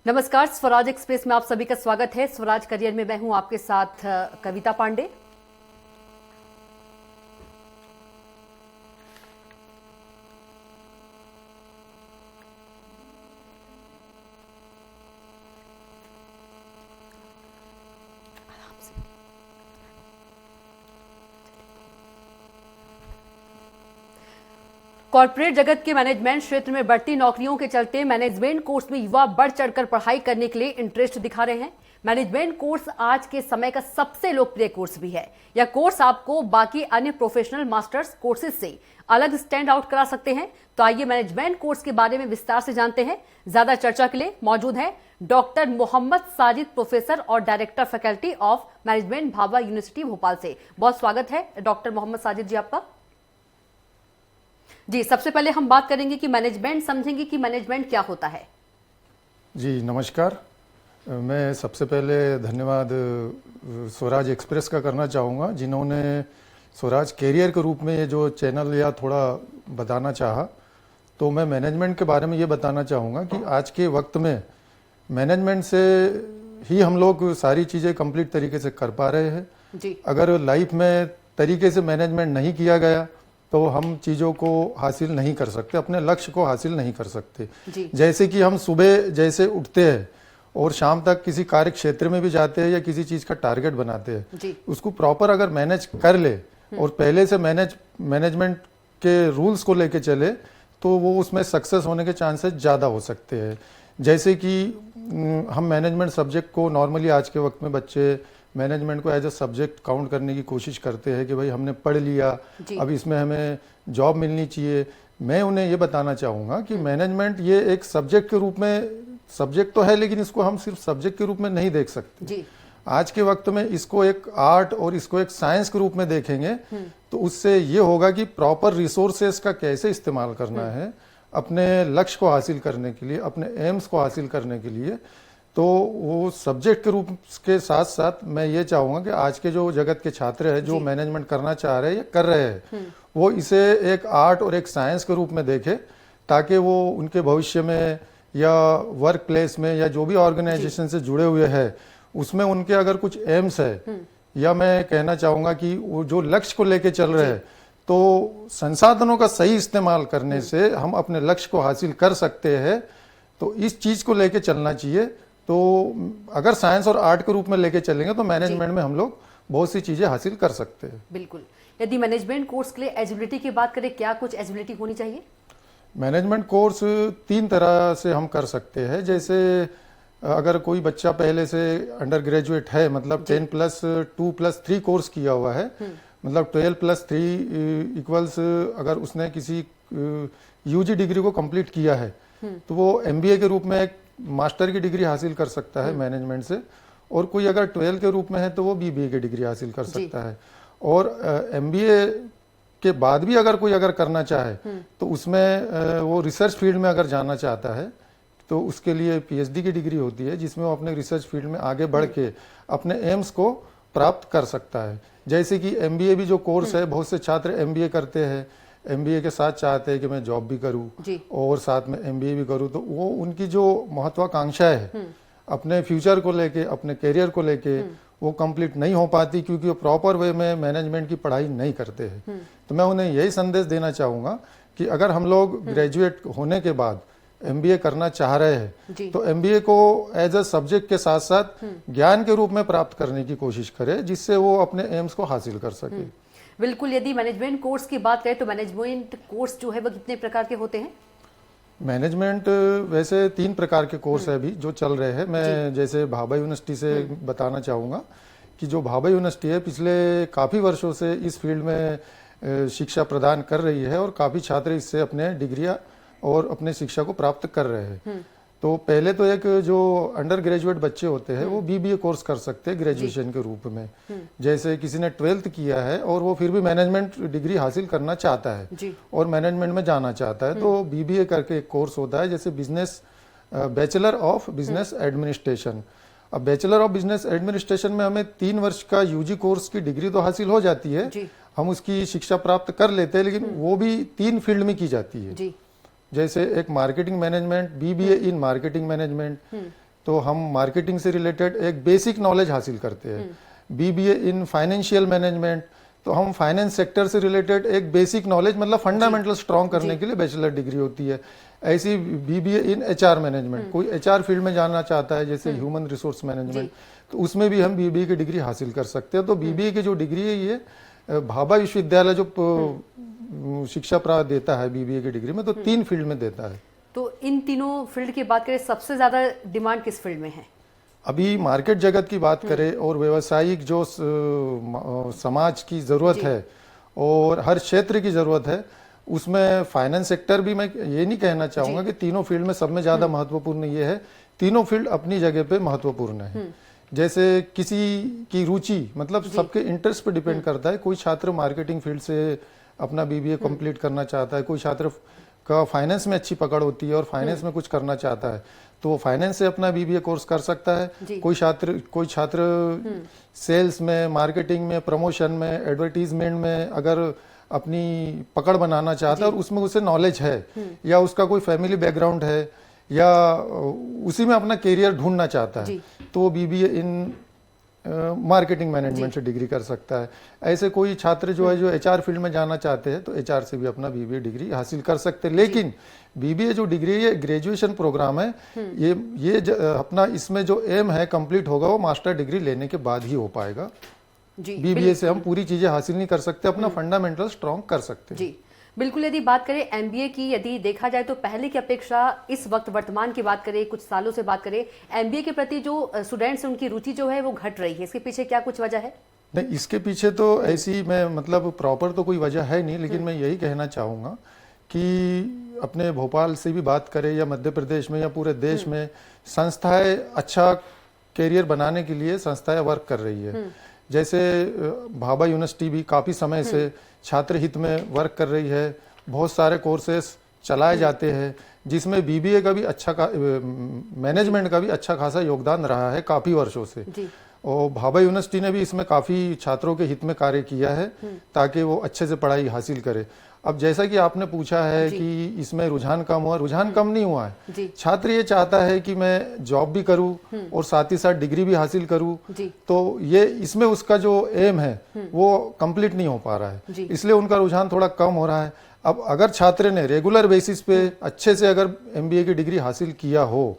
नमस्कार, स्वराज एक्सप्रेस में आप सभी का स्वागत है। स्वराज करियर में मैं हूं आपके साथ कविता पांडे। कॉर्पोरेट जगत के मैनेजमेंट क्षेत्र में बढ़ती नौकरियों के चलते मैनेजमेंट कोर्स में युवा बढ़ चढ़कर पढ़ाई करने के लिए इंटरेस्ट दिखा रहे हैं। मैनेजमेंट कोर्स आज के समय का सबसे लोकप्रिय कोर्स भी है। यह कोर्स आपको बाकी अन्य प्रोफेशनल मास्टर्स कोर्सेज से अलग स्टैंड आउट करा सकते हैं। तो आइए मैनेजमेंट कोर्स के बारे में विस्तार से जानते हैं। ज्यादा चर्चा के लिए मौजूद है डॉक्टर मोहम्मद साजिद, प्रोफेसर और director faculty of management, Bhabha university Bhopal से। बहुत स्वागत है डॉक्टर मोहम्मद साजिद जी आपका। जी, सबसे पहले हम बात करेंगे कि मैनेजमेंट, समझेंगे कि मैनेजमेंट क्या होता है। जी नमस्कार। मैं सबसे पहले धन्यवाद स्वराज एक्सप्रेस का करना चाहूँगा, जिन्होंने स्वराज कैरियर के रूप में ये जो चैनल या थोड़ा बताना चाहा। तो मैं मैनेजमेंट के बारे में ये बताना चाहूँगा कि आज के वक्त में मैनेजमेंट से ही हम लोग सारी चीज़ें कंप्लीट तरीके से कर पा रहे हैं जी। अगर लाइफ में तरीके से मैनेजमेंट नहीं किया गया तो हम चीज़ों को हासिल नहीं कर सकते, अपने लक्ष्य को हासिल नहीं कर सकते। जैसे कि हम सुबह जैसे उठते हैं और शाम तक किसी कार्य क्षेत्र में भी जाते हैं या किसी चीज़ का टारगेट बनाते हैं, उसको प्रॉपर अगर मैनेज कर ले और पहले से मैनेजमेंट के रूल्स को लेके चले तो वो उसमें सक्सेस होने के चांसेस ज़्यादा हो सकते हैं। जैसे कि हम मैनेजमेंट सब्जेक्ट को नॉर्मली आज के वक्त में बच्चे मैनेजमेंट को एज अ सब्जेक्ट काउंट करने की कोशिश करते हैं कि भाई हमने पढ़ लिया, अब इसमें हमें जॉब मिलनी चाहिए। मैं उन्हें ये बताना चाहूँगा कि मैनेजमेंट ये एक सब्जेक्ट के रूप में, सब्जेक्ट तो है लेकिन इसको हम सिर्फ सब्जेक्ट के रूप में नहीं देख सकते। आज के वक्त में इसको एक आर्ट और इसको एक साइंस के रूप में देखेंगे तो उससे ये होगा कि प्रॉपर रिसोर्सेस का कैसे इस्तेमाल करना है अपने लक्ष्य को हासिल करने के लिए, अपने एम्स को हासिल करने के लिए। तो वो सब्जेक्ट के रूप के साथ साथ मैं ये चाहूँगा कि आज के जो जगत के छात्र हैं जो मैनेजमेंट करना चाह रहे हैं या कर रहे हैं, वो इसे एक आर्ट और एक साइंस के रूप में देखें, ताकि वो उनके भविष्य में या वर्क प्लेस में या जो भी ऑर्गेनाइजेशन से जुड़े हुए हैं उसमें उनके अगर कुछ एम्स है या मैं कहना चाहूँगा कि वो जो लक्ष्य को लेके चल रहे हैं तो संसाधनों का सही इस्तेमाल करने से हम अपने लक्ष्य को हासिल कर सकते हैं। तो इस चीज़ को लेके चलना चाहिए। तो अगर साइंस और आर्ट के रूप में लेके चलेंगे तो मैनेजमेंट में हम लोग बहुत सी चीजें हासिल कर सकते हैं। बिल्कुल। यदि मैनेजमेंट कोर्स के लिए एलिजिबिलिटी की बात करें, क्या कुछ एलिजिबिलिटी होनी चाहिए? मैनेजमेंट कोर्स 3 तरह से हम कर सकते हैं। जैसे अगर कोई बच्चा पहले से अंडर ग्रेजुएट है, मतलब 10+2+3 कोर्स किया हुआ है, मतलब 12+3 इक्वल्स, अगर उसने किसी यूजी डिग्री को कंप्लीट किया है तो वो एमबीए के रूप में एक मास्टर की डिग्री हासिल कर सकता है मैनेजमेंट से। और कोई अगर 12 के रूप में है तो वो बीबीए की डिग्री हासिल कर सकता है। और एमबीए के बाद भी अगर कोई करना चाहे तो उसमें वो रिसर्च फील्ड में अगर जाना चाहता है तो उसके लिए पीएचडी की डिग्री होती है, जिसमें वो अपने रिसर्च फील्ड में आगे बढ़ के अपने एम्स को प्राप्त कर सकता है। जैसे कि एमबीए भी जो कोर्स है, बहुत से छात्र एमबीए करते हैं, एमबीए के साथ चाहते हैं कि मैं जॉब भी करूं और साथ में एमबीए भी करूं, तो वो उनकी जो महत्वाकांक्षा है अपने फ्यूचर को लेके, अपने करियर को लेके, वो कंप्लीट नहीं हो पाती क्योंकि वो प्रॉपर वे में मैनेजमेंट की पढ़ाई नहीं करते हैं। तो मैं उन्हें यही संदेश देना चाहूँगा कि अगर हम लोग ग्रेजुएट होने के बाद एमबीए करना चाह रहे हैं तो एमबीए को एज अ सब्जेक्ट के साथ साथ ज्ञान के रूप में प्राप्त करने की कोशिश करें, जिससे वो अपने एम्स को हासिल कर सके। बिल्कुल। यदि मैनेजमेंट कोर्स की बात करें तो मैनेजमेंट कोर्स जो है वो कितने प्रकार के होते हैं? मैनेजमेंट वैसे 3 प्रकार के कोर्स है अभी जो चल रहे हैं। मैं जैसे भाभा यूनिवर्सिटी से बताना चाहूँगा कि जो भाभा यूनिवर्सिटी है पिछले काफ़ी वर्षों से इस फील्ड में शिक्षा प्रदान कर रही है और काफ़ी छात्र इससे अपने डिग्रियाँ और अपने शिक्षा को प्राप्त कर रहे हैं। तो पहले तो एक जो अंडर ग्रेजुएट बच्चे होते हैं वो बीबीए कोर्स कर सकते हैं ग्रेजुएशन के रूप में। जैसे किसी ने 12th किया है और वो फिर भी मैनेजमेंट डिग्री हासिल करना चाहता है और मैनेजमेंट में जाना चाहता है तो बीबीए करके एक कोर्स होता है, जैसे business, bachelor of business administration. अब बैचलर ऑफ बिजनेस एडमिनिस्ट्रेशन में हमें 3 वर्ष का यूजी कोर्स की डिग्री तो हासिल हो जाती है, हम उसकी शिक्षा प्राप्त कर लेते हैं, लेकिन वो भी 3 फील्ड में की जाती है। जैसे एक marketing management, BBA in marketing management, तो हम मार्केटिंग से रिलेटेड एक बेसिक नॉलेज हासिल करते हैं। बीबीए इन फाइनेंशियल मैनेजमेंट, तो हम फाइनेंस सेक्टर से रिलेटेड एक बेसिक नॉलेज मतलब फंडामेंटल स्ट्रॉन्ग करने के लिए बैचलर डिग्री होती है। ऐसी बीबीए इन एचआर मैनेजमेंट, कोई एचआर फील्ड में जाना चाहता है जैसे ह्यूमन रिसोर्स मैनेजमेंट, तो उसमें भी हम बीबीए की डिग्री हासिल कर सकते हैं। तो बीबीए की जो डिग्री है ये भाभा विश्वविद्यालय जो शिक्षा प्राप्त देता है बीबीए की डिग्री में, तो 3 फील्ड में देता है। तो इन तीनों फील्ड की बात करें, सबसे ज्यादा डिमांड किस फील्ड में है? अभी मार्केट जगत की बात करें और व्यवसायिक जो समाज की जरूरत है और हर क्षेत्र की जरूरत है, उसमें फाइनेंस सेक्टर भी, मैं ये नहीं कहना चाहूंगा कि तीनों फील्ड में सब में ज्यादा महत्वपूर्ण ये है, तीनों फील्ड अपनी जगह पे महत्वपूर्ण है। जैसे किसी की रुचि मतलब सबके इंटरेस्ट पे डिपेंड करता है। कोई छात्र मार्केटिंग फील्ड से अपना बीबीए कंप्लीट करना चाहता है, कोई छात्र का फाइनेंस में अच्छी पकड़ होती है और फाइनेंस में कुछ करना चाहता है तो वो फाइनेंस से अपना बीबीए कोर्स कर सकता है। कोई छात्र सेल्स में, मार्केटिंग में, प्रमोशन में, एडवर्टीजमेंट में अगर अपनी पकड़ बनाना चाहता है और उसमें उसे नॉलेज है या उसका कोई फैमिली बैकग्राउंड है या उसी में अपना करियर ढूंढना चाहता है, तो वो बीबीए इन मार्केटिंग मैनेजमेंट से डिग्री कर सकता है। ऐसे कोई छात्र जो है जो एचआर फील्ड में जाना चाहते हैं तो एचआर से भी अपना बीबीए डिग्री हासिल कर सकते हैं। लेकिन बीबीए जो डिग्री है ग्रेजुएशन प्रोग्राम है, ये अपना इसमें जो एम है कंप्लीट होगा वो मास्टर डिग्री लेने के बाद ही हो पाएगा। बीबीए से हम पूरी चीजें हासिल नहीं कर सकते, अपना फंडामेंटल स्ट्रॉन्ग कर सकते हैं। जी बिल्कुल। यदि बात करें एमबीए की, यदि देखा जाए तो पहले की अपेक्षा इस वक्त वर्तमान की बात करें, कुछ सालों से बात करें, एमबीए के प्रति जो स्टूडेंट्स हैं उनकी रुचि जो है वो घट रही है। इसके पीछे क्या कुछ वजह है? नहीं, इसके पीछे तो ऐसी मैं मतलब प्रॉपर तो कोई वजह है नहीं, लेकिन मैं यही कहना चाहूँगा कि अपने भोपाल से भी बात करें या मध्य प्रदेश में या पूरे देश में संस्थाएं अच्छा कैरियर बनाने के लिए संस्थाएं वर्क कर रही है। जैसे भाभा यूनिवर्सिटी भी काफ़ी समय से छात्र हित में वर्क कर रही है। बहुत सारे कोर्सेस चलाए जाते हैं जिसमें बीबीए का भी मैनेजमेंट का भी अच्छा खासा योगदान रहा है काफ़ी वर्षों से। और भाभा यूनिवर्सिटी ने भी इसमें काफ़ी छात्रों के हित में कार्य किया है ताकि वो अच्छे से पढ़ाई हासिल करे। अब जैसा कि आपने पूछा है कि इसमें रुझान कम हुआ, रुझान कम नहीं हुआ है। छात्र ये चाहता है कि मैं जॉब भी करूं और साथ ही साथ डिग्री भी हासिल करूं, तो ये इसमें उसका जो एम है वो कंप्लीट नहीं हो पा रहा है, इसलिए उनका रुझान थोड़ा कम हो रहा है। अब अगर छात्र ने रेगुलर बेसिस पे अच्छे से अगर एमबीए की डिग्री हासिल किया हो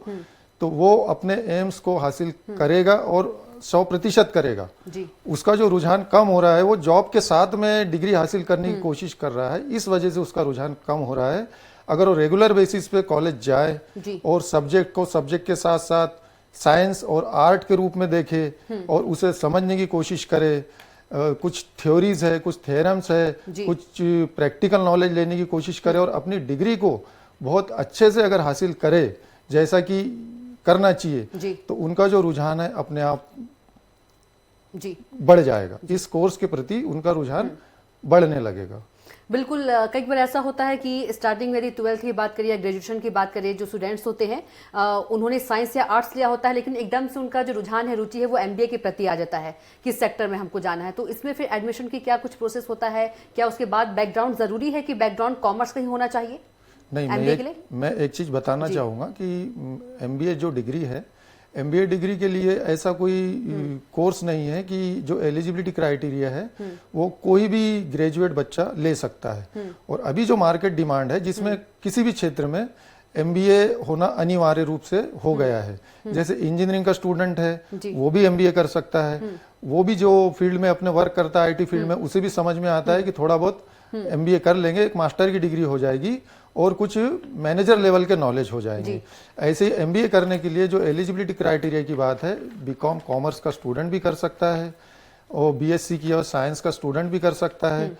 तो वो अपने एम्स को हासिल करेगा और 100% करेगा। उसका जो रुझान कम हो रहा है वो जॉब के साथ में डिग्री हासिल करने की कोशिश कर रहा है, इस वजह से उसका रुझान कम हो रहा है। अगर वो रेगुलर बेसिस पे कॉलेज जाए और सब्जेक्ट को सब्जेक्ट के साथ साथ साइंस और आर्ट के रूप में देखे और उसे समझने की कोशिश करे, कुछ थ्योरीज है, कुछ थ्योरम्स है, कुछ प्रैक्टिकल नॉलेज लेने की कोशिश करे और अपनी डिग्री को बहुत अच्छे से अगर हासिल करे जैसा कि करना चाहिए, तो उनका जो रुझान है अपने आप बढ़ जाएगा। इस कोर्स के प्रति उनका रुझान बढ़ने लगेगा। बिल्कुल। कई बार ऐसा होता है कि स्टार्टिंग में यदि 12th की बात करें या ग्रेजुएशन की बात करें, जो स्टूडेंट्स होते हैं उन्होंने साइंस या आर्ट्स लिया होता है, लेकिन एकदम से उनका जो रुझान है, रुचि है, वो एमबीए के प्रति आ जाता है, किस सेक्टर में हमको जाना है। तो इसमें फिर एडमिशन की क्या कुछ प्रोसेस होता है? क्या उसके बाद बैकग्राउंड जरूरी है कि बैकग्राउंड कॉमर्स का ही होना चाहिए? नहीं, मैं एक चीज बताना चाहूंगा कि एमबीए जो डिग्री है, एमबीए डिग्री के लिए ऐसा कोई कोर्स नहीं है कि जो एलिजिबिलिटी क्राइटेरिया है वो कोई भी ग्रेजुएट बच्चा ले सकता है। और अभी जो मार्केट डिमांड है जिसमें किसी भी क्षेत्र में एमबीए होना अनिवार्य रूप से हो गया है। जैसे इंजीनियरिंग का स्टूडेंट है वो भी एमबीए कर सकता है, वो भी जो फील्ड में अपने वर्क करता है आईटी फील्ड में, उसे भी समझ में आता है कि थोड़ा बहुत एमबीए कर लेंगे, एक मास्टर की डिग्री हो जाएगी और कुछ मैनेजर लेवल के नॉलेज हो जाएंगे। ऐसे ही एमबीए करने के लिए जो एलिजिबिलिटी क्राइटेरिया की बात है, बीकॉम कॉमर्स का स्टूडेंट भी कर सकता है और बीएससी किया हो साइंस का स्टूडेंट भी कर सकता है,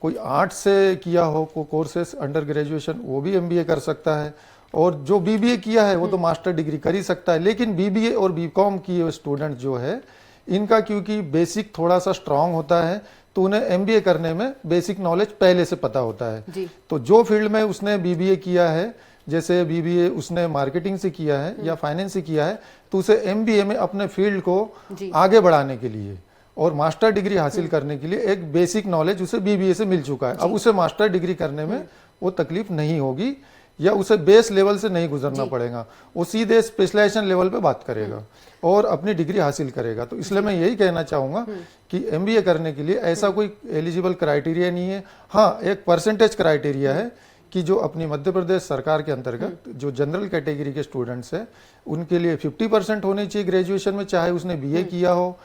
कोई आर्ट्स से किया हो कोर्सेस अंडर ग्रेजुएशन वो भी एमबीए कर सकता है, और जो बीबीए किया है वो तो मास्टर डिग्री कर ही सकता है। लेकिन बीबीए और बीकॉम किए स्टूडेंट जो है इनका क्योंकि बेसिक थोड़ा सा स्ट्रांग होता है तो उन्हें एमबीए करने में बेसिक नॉलेज पहले से पता होता है। तो जो फील्ड में उसने बीबीए किया है, जैसे बीबीए उसने मार्केटिंग से किया है या फाइनेंस से किया है, तो उसे एमबीए में अपने फील्ड को आगे बढ़ाने के लिए और मास्टर डिग्री हासिल करने के लिए एक बेसिक नॉलेज उसे बीबीए से मिल चुका है। अब उसे मास्टर डिग्री करने में वो तकलीफ नहीं होगी या उसे बेस लेवल से नहीं गुजरना पड़ेगा, वो सीधे स्पेशलाइजेशन लेवल पे बात करेगा और अपनी डिग्री हासिल करेगा। तो इसलिए मैं यही कहना चाहूंगा कि एमबीए करने के लिए ऐसा कोई एलिजिबल क्राइटेरिया नहीं है। हाँ, एक परसेंटेज क्राइटेरिया है कि जो अपनी मध्य प्रदेश सरकार के अंतर्गत जो जनरल कैटेगरी के स्टूडेंट्स हैं उनके लिए 50% होनी चाहिए ग्रेजुएशन में, चाहे उसने बीए किया हो,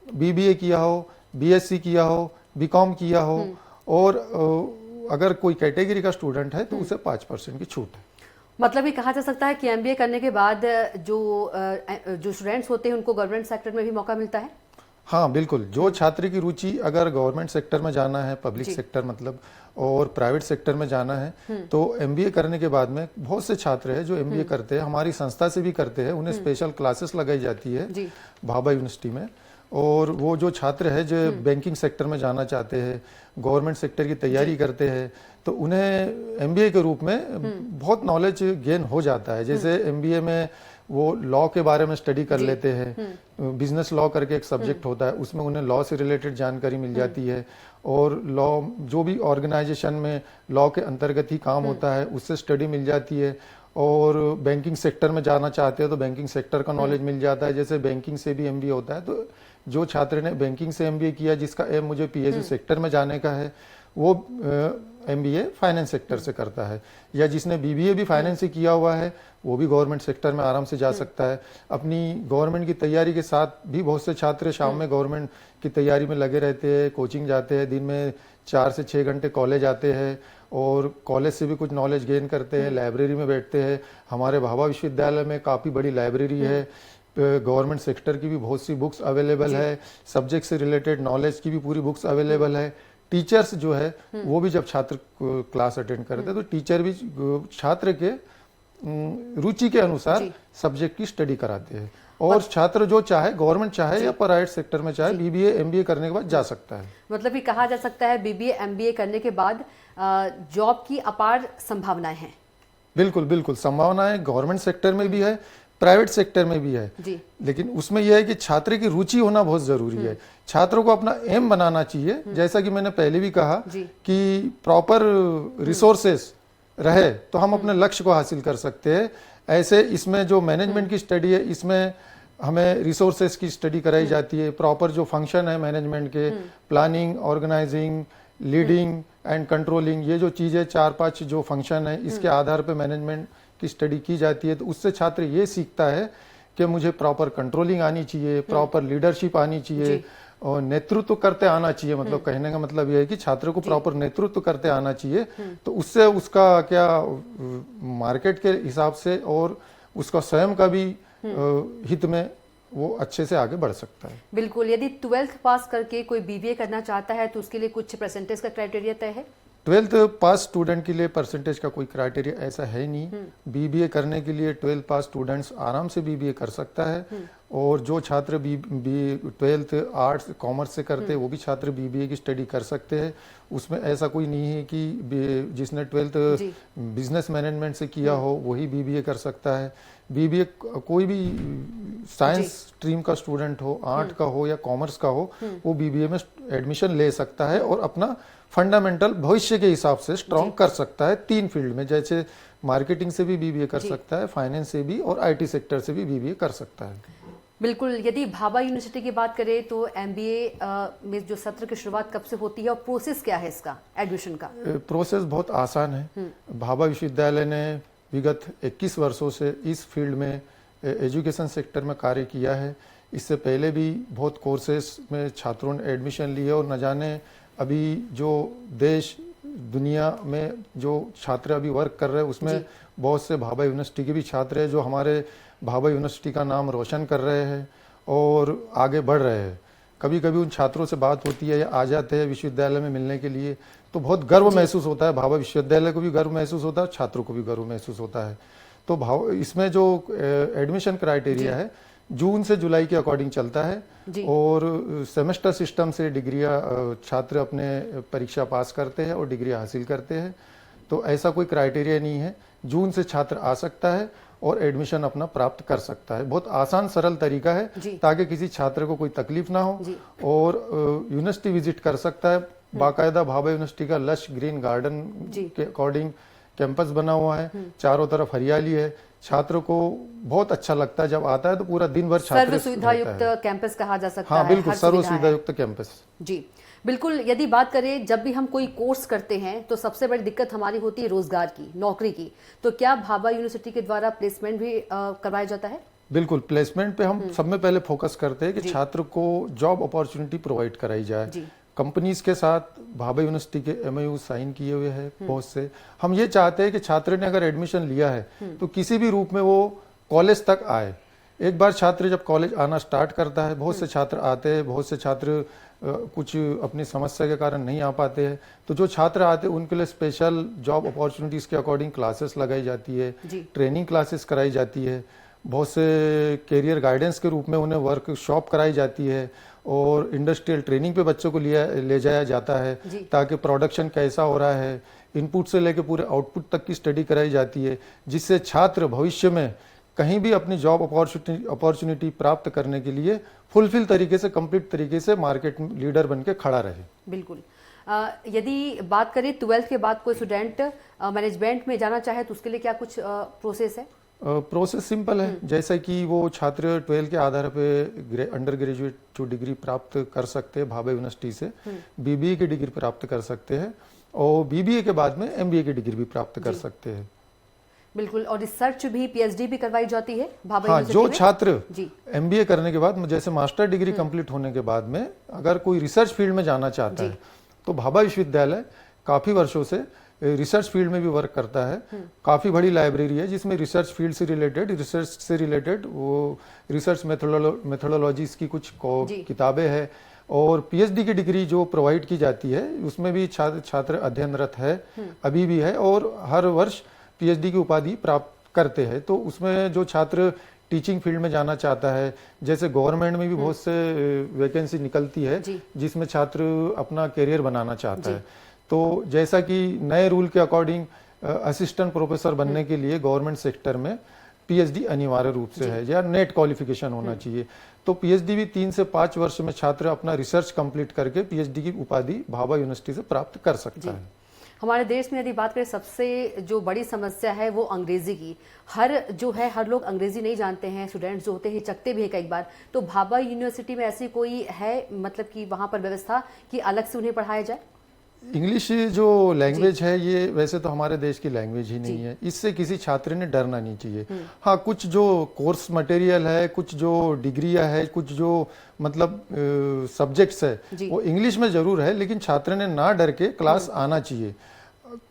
बीबीए किया हो, बीएससी किया हो, बीकॉम किया हो, और अगर कोई कैटेगरी का स्टूडेंट है तो उसे 5% की छूट है। मतलब ये कहा जा सकता है कि एमबीए करने के बाद जो स्टूडेंट्स होते हैं उनको गवर्नमेंट सेक्टर में भी मौका मिलता है। हाँ बिल्कुल, जो छात्र की रुचि अगर गवर्नमेंट सेक्टर में जाना है, पब्लिक सेक्टर मतलब, और प्राइवेट सेक्टर में जाना है, तो एमबीए करने के बाद में बहुत से छात्र हैं जो एमबीए करते हैं, हमारी संस्था से भी करते हैं, उन्हें स्पेशल क्लासेस लगाई जाती है भाभा यूनिवर्सिटी में। और वो जो छात्र है जो बैंकिंग सेक्टर में जाना चाहते हैं, गवर्नमेंट सेक्टर की तैयारी करते हैं, तो उन्हें एमबीए के रूप में बहुत नॉलेज गेन हो जाता है। जैसे एमबीए में वो लॉ के बारे में स्टडी कर लेते हैं, बिजनेस लॉ करके एक सब्जेक्ट होता है, उसमें उन्हें लॉ से रिलेटेड जानकारी मिल जाती है, और लॉ जो भी ऑर्गेनाइजेशन में लॉ के अंतर्गत ही काम होता है उससे स्टडी मिल जाती है। और बैंकिंग सेक्टर में जाना चाहते हैं तो बैंकिंग सेक्टर का नॉलेज मिल जाता है, जैसे बैंकिंग से भी एमबीए होता है। तो जो छात्र ने बैंकिंग से एमबीए किया, जिसका एम मुझे पीएसयू सेक्टर में जाने का है, वो एमबीए फाइनेंस सेक्टर से करता है, या जिसने बीबीए भी फाइनेंस से किया हुआ है वो भी गवर्नमेंट सेक्टर में आराम से जा सकता है। अपनी गवर्नमेंट की तैयारी के साथ भी बहुत से छात्र शाम में गवर्नमेंट की तैयारी में लगे रहते हैं, कोचिंग जाते हैं, दिन में 4 से 6 घंटे कॉलेज आते हैं और कॉलेज से भी कुछ नॉलेज गेन करते हैं, लाइब्रेरी में बैठते हैं। हमारे भाभा विश्वविद्यालय में काफ़ी बड़ी लाइब्रेरी है, गवर्नमेंट सेक्टर की भी बहुत सी बुक्स अवेलेबल है, सब्जेक्ट से रिलेटेड नॉलेज की भी पूरी बुक्स अवेलेबल है। टीचर्स जो है वो भी जब छात्र क्लास अटेंड करते हैं तो टीचर भी छात्र के रुचि के अनुसार सब्जेक्ट की स्टडी कराते हैं, और छात्र जो चाहे गवर्नमेंट चाहे या प्राइवेट सेक्टर में चाहे बीबीए एमबीए करने के बाद जा सकता है। मतलब ये कहा जा सकता है बीबीए एमबीए करने के बाद जॉब की अपार संभावनाएं हैं। बिल्कुल बिल्कुल, संभावनाएं गवर्नमेंट सेक्टर में भी है, प्राइवेट सेक्टर में भी है, लेकिन उसमें यह है कि छात्र की रुचि होना बहुत जरूरी है। छात्रों को अपना एम बनाना चाहिए, जैसा कि मैंने पहले भी कहा कि प्रॉपर रिसोर्सेस रहे तो हम अपने लक्ष्य को हासिल कर सकते हैं। ऐसे इसमें जो मैनेजमेंट की स्टडी है, इसमें हमें रिसोर्सेस की स्टडी कराई जाती है, प्रॉपर जो फंक्शन है मैनेजमेंट के, planning, organising, leading and controlling, ये जो चीजें 4-5 जो फंक्शन है, इसके आधार पर मैनेजमेंट की स्टडी की जाती है। तो उससे छात्र ये सीखता है कि मुझे प्रॉपर कंट्रोलिंग आनी चाहिए, प्रॉपर लीडरशिप आनी चाहिए, और नेतृत्व करते आना चाहिए। मतलब कहने का मतलब यह है कि छात्र को प्रॉपर नेतृत्व करते आना चाहिए। तो उससे उसका क्या मार्केट के हिसाब से और उसका स्वयं का भी हित में वो अच्छे से आगे बढ़ सकता है। बिल्कुल, यदि 12th पास करके कोई बीबीए करना चाहता है तो उसके लिए कुछ परसेंटेज का क्राइटेरिया तय है? 12th पास स्टूडेंट के लिए परसेंटेज का कोई क्राइटेरिया ऐसा है नहीं। बीबीए करने के लिए 12th पास स्टूडेंट्स आराम से बीबीए कर सकता है, और जो छात्र 12th आर्ट्स कॉमर्स से करते हैं वो भी छात्र बीबीए की स्टडी कर सकते हैं। उसमें ऐसा कोई नहीं है कि जिसने 12th बिजनेस मैनेजमेंट से किया हो वही बीबीए कर सकता है। बीबीए कोई भी साइंस स्ट्रीम का स्टूडेंट हो, आर्ट का हो या कॉमर्स का हो, वो बीबीए में एडमिशन ले सकता है और अपना फंडामेंटल भविष्य के हिसाब से स्ट्रॉन्ग कर सकता है 3 फील्ड में, जैसे मार्केटिंग से भी बीबीए कर सकता है, फाइनेंस से भी, और आईटी सेक्टर से भी बीबीए कर सकता है। बिल्कुल, यदि भाभा यूनिवर्सिटी की बात करें तो एमबीए में जो सत्र की शुरुआत कब से होती है और प्रोसेस क्या है इसका एडमिशन का? प्रोसेस बहुत आसान है। भाभा विश्वविद्यालय ने विगत 21 वर्षों से इस फील्ड में एजुकेशन सेक्टर में कार्य किया है। इससे पहले भी बहुत कोर्सेस में छात्रों ने एडमिशन लिए, और न जाने अभी जो देश दुनिया में जो छात्र अभी वर्क कर रहे हैं उसमें बहुत से भाभा यूनिवर्सिटी के भी छात्र हैं जो हमारे भाभा यूनिवर्सिटी का नाम रोशन कर रहे हैं और आगे बढ़ रहे हैं। कभी कभी उन छात्रों से बात होती है या आ जाते हैं विश्वविद्यालय में मिलने के लिए, तो बहुत गर्व महसूस होता है। भाभा विश्वविद्यालय को भी गर्व महसूस होता है, छात्रों को भी गर्व महसूस होता है। तो इसमें जो एडमिशन क्राइटेरिया है जून से जुलाई के अकॉर्डिंग चलता है, और सेमेस्टर सिस्टम से डिग्रियां छात्र अपने परीक्षा पास करते हैं और डिग्री हासिल करते हैं। तो ऐसा कोई क्राइटेरिया नहीं है, जून से छात्र आ सकता है और एडमिशन अपना प्राप्त कर सकता है। बहुत आसान सरल तरीका है ताकि किसी छात्र को कोई तकलीफ ना हो, और यूनिवर्सिटी विजिट कर सकता है। बाकायदा भाभा यूनिवर्सिटी का लश ग्रीन गार्डन के अकॉर्डिंग कैंपस बना हुआ है, चारों तरफ हरियाली है, छात्र को बहुत अच्छा लगता है। जब आता है तो पूरा दिन भर छात्र सर्व सुविधा युक्त कैंपस कहा जा सकता हाँ है। बिल्कुल, सर्व सुविधा युक्त कैंपस। जी बिल्कुल। यदि बात करें, जब भी हम कोई कोर्स करते हैं तो सबसे बड़ी दिक्कत हमारी होती है रोजगार की, नौकरी की। तो क्या भाभा यूनिवर्सिटी के द्वारा प्लेसमेंट भी करवाया जाता है? बिल्कुल, प्लेसमेंट पे हम सब में पहले फोकस करते हैं कि छात्र को जॉब अपॉर्चुनिटी प्रोवाइड कराई जाए। कंपनीज के साथ भाभा यूनिवर्सिटी के MOU साइन किए हुए हैं बहुत से। हम ये चाहते हैं कि छात्र ने अगर एडमिशन लिया है तो किसी भी रूप में वो कॉलेज तक आए। एक बार छात्र जब कॉलेज आना स्टार्ट करता है, बहुत से छात्र आते हैं, बहुत से छात्र कुछ अपनी समस्या के कारण नहीं आ पाते हैं, तो जो छात्र आते हैं उनके लिए स्पेशल जॉब अपॉर्चुनिटीज के अकॉर्डिंग क्लासेस लगाई जाती है, ट्रेनिंग क्लासेस कराई जाती है, बहुत से कैरियर गाइडेंस के रूप में उन्हें वर्कशॉप कराई जाती है और इंडस्ट्रियल ट्रेनिंग पे बच्चों को ले जाया जाता है ताकि प्रोडक्शन कैसा हो रहा है, इनपुट से लेकर पूरे आउटपुट तक की स्टडी कराई जाती है, जिससे छात्र भविष्य में कहीं भी अपनी जॉब अपॉर्चुनिटी प्राप्त करने के लिए फुलफिल तरीके से, कंप्लीट तरीके से मार्केट लीडर बन के खड़ा रहे। बिल्कुल। यदि बात करें 12th के बाद कोई स्टूडेंट मैनेजमेंट में जाना चाहे तो उसके लिए क्या कुछ प्रोसेस है? प्रोसेस सिंपल है, जैसा कि वो छात्र 12 के आधार पे अंडर ग्रेजुएट जो डिग्री प्राप्त कर सकते हैं भाभा यूनिवर्सिटी से, BBA की डिग्री प्राप्त कर सकते हैं और BBA के बाद में MBA की डिग्री भी प्राप्त कर सकते हैं। बिल्कुल। और रिसर्च भी, PhD भी करवाई जाती है भाभा हाँ, जो छात्र जी MBA करने के बाद, जैसे मास्टर डिग्री कंप्लीट होने के बाद में अगर कोई रिसर्च फील्ड में जाना चाहता है तो भाभा विश्वविद्यालय काफी वर्षों से रिसर्च फील्ड में भी वर्क करता है। काफी बड़ी लाइब्रेरी है जिसमें रिसर्च फील्ड से रिलेटेड वो रिसर्च मेथोडोलॉजीज की कुछ किताबें हैं और PhD की डिग्री जो प्रोवाइड की जाती है उसमें भी छात्र अध्ययनरत है, अभी भी है और हर वर्ष PhD की उपाधि प्राप्त करते हैं। तो उसमें जो छात्र टीचिंग फील्ड में जाना चाहता है, जैसे गवर्नमेंट में भी बहुत से वैकेंसी निकलती है जिसमें छात्र अपना करियर बनाना चाहता है, तो जैसा कि नए रूल के अकॉर्डिंग असिस्टेंट प्रोफेसर बनने के लिए गवर्नमेंट सेक्टर में PhD अनिवार्य रूप से है या नेट क्वालिफिकेशन होना चाहिए। तो PhD भी 3 से 5 वर्ष में छात्र अपना रिसर्च कंप्लीट करके PhD की उपाधि भाभा यूनिवर्सिटी से प्राप्त कर सकता है। हमारे देश में यदि बात करें, सबसे जो बड़ी समस्या है वो अंग्रेजी की। हर लोग अंग्रेजी नहीं जानते हैं, स्टूडेंट्स जो होते हैं हिचकते भी हैं कई बार। तो भाभा यूनिवर्सिटी में ऐसी कोई है, मतलब कि वहां पर व्यवस्था कि अलग से उन्हें पढ़ाया जाए? इंग्लिश जो लैंग्वेज है ये वैसे तो हमारे देश की लैंग्वेज ही नहीं है, इससे किसी छात्र ने डरना नहीं चाहिए। हाँ, कुछ जो कोर्स मटेरियल है, कुछ जो डिग्रियां है, कुछ जो मतलब सब्जेक्ट्स है वो इंग्लिश में जरूर है, लेकिन छात्र ने ना डर के क्लास आना चाहिए।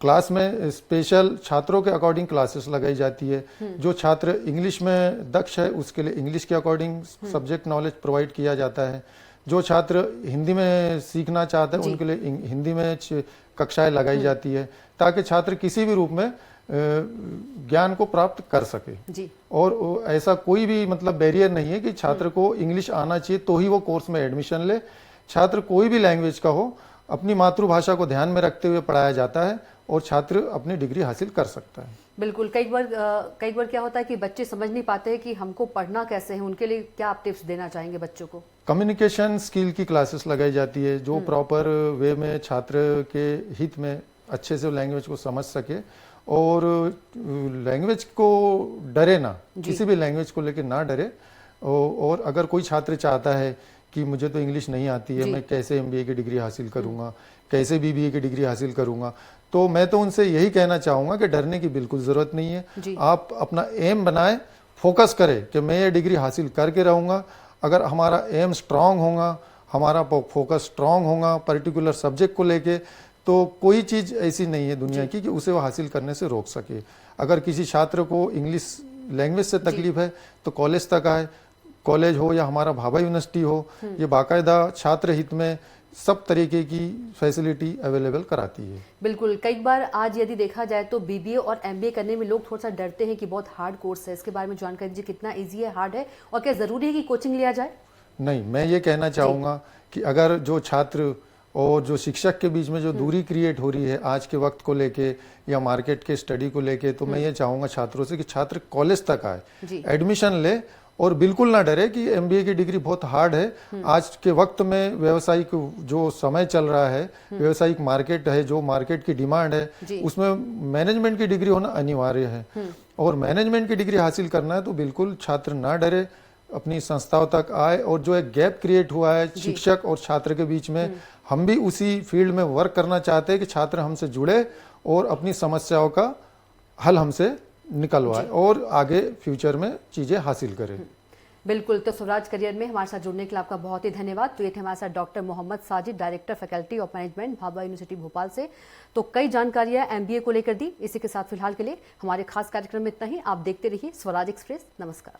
क्लास में स्पेशल छात्रों के अकॉर्डिंग क्लासेस लगाई जाती है। जो छात्र इंग्लिश में दक्ष है उसके लिए इंग्लिश के अकॉर्डिंग सब्जेक्ट नॉलेज प्रोवाइड किया जाता है। जो छात्र हिंदी में सीखना चाहते हैं उनके लिए हिंदी में कक्षाएं लगाई जाती है ताकि छात्र किसी भी रूप में ज्ञान को प्राप्त कर सके जी। और ऐसा कोई भी मतलब बैरियर नहीं है कि छात्र को इंग्लिश आना चाहिए तो ही वो कोर्स में एडमिशन ले। छात्र कोई भी लैंग्वेज का हो, अपनी मातृभाषा को ध्यान में रखते हुए पढ़ाया जाता है और छात्र अपनी डिग्री हासिल कर सकता है। बिल्कुल। कई बार क्या होता है कि बच्चे समझ नहीं पाते हैं कि हमको पढ़ना कैसे है, उनके लिए क्या आप टिप्स देना चाहेंगे बच्चों को? कम्युनिकेशन स्किल की क्लासेस लगाई जाती है जो प्रॉपर वे में छात्र के हित में अच्छे से लैंग्वेज को समझ सके और लैंग्वेज को डरे ना, किसी भी लैंग्वेज को लेकर ना डरे। और अगर कोई छात्र चाहता है कि मुझे तो इंग्लिश नहीं आती है, मैं कैसे MBA की डिग्री हासिल करूंगा, कैसे BBA की डिग्री हासिल करूंगा, तो मैं तो उनसे यही कहना चाहूंगा कि डरने की बिल्कुल जरूरत नहीं है। आप अपना एम बनाए, फोकस करें कि मैं ये डिग्री हासिल करके रहूंगा। अगर हमारा एम स्ट्रांग होगा, हमारा फोकस स्ट्रांग होगा पर्टिकुलर सब्जेक्ट को लेके, तो कोई चीज ऐसी नहीं है दुनिया की कि उसे वो हासिल करने से रोक सके। अगर किसी छात्र को इंग्लिश लैंग्वेज से तकलीफ है तो कॉलेज तक आए, कॉलेज हो या हमारा भाभा यूनिवर्सिटी हो, ये बाकायदा छात्र हित में सब तरीके की फैसिलिटी अवेलेबल कराती है। बिल्कुल। कई बार आज यदि देखा जाए तो BBA और MBA करने में लोग थोड़ा सा डरते हैं कि बहुत हार्ड कोर्स है, इसके बारे में जानकारी दीजिए, कितना इजी है, हार्ड है और क्या जरूरी है कि कोचिंग लिया जाए? नहीं, मैं ये कहना चाहूँगा कि अगर जो छात्र और जो शिक्षक के बीच में जो दूरी क्रिएट हो रही है आज के वक्त को लेके या मार्केट के स्टडी को लेके, तो मैं ये चाहूँगा छात्रों से कि छात्र कॉलेज तक आए, एडमिशन ले और बिल्कुल ना डरे कि एमबीए की डिग्री बहुत हार्ड है। आज के वक्त में व्यवसायिक जो समय चल रहा है, व्यवसायिक मार्केट है, जो मार्केट की डिमांड है, उसमें मैनेजमेंट की डिग्री होना अनिवार्य है। और मैनेजमेंट की डिग्री हासिल करना है तो बिल्कुल छात्र ना डरे, अपनी संस्थाओं तक आए। और जो एक गैप क्रिएट हुआ है शिक्षक और छात्र के बीच में, हम भी उसी फील्ड में वर्क करना चाहते हैं कि छात्र हमसे जुड़े और अपनी समस्याओं का हल हमसे निकलवाए और आगे फ्यूचर में चीजें हासिल करें। बिल्कुल। तो स्वराज करियर में हमारे साथ जुड़ने के लिए आपका बहुत ही धन्यवाद। तो ये थे हमारे साथ doctor Mohammad Sajid, director faculty of management, Bhabha university Bhopal से। तो कई जानकारियां एमबीए को लेकर दी। इसी के साथ फिलहाल के लिए हमारे खास कार्यक्रम में इतना ही। आप देखते रहिए स्वराज एक्सप्रेस। नमस्कार।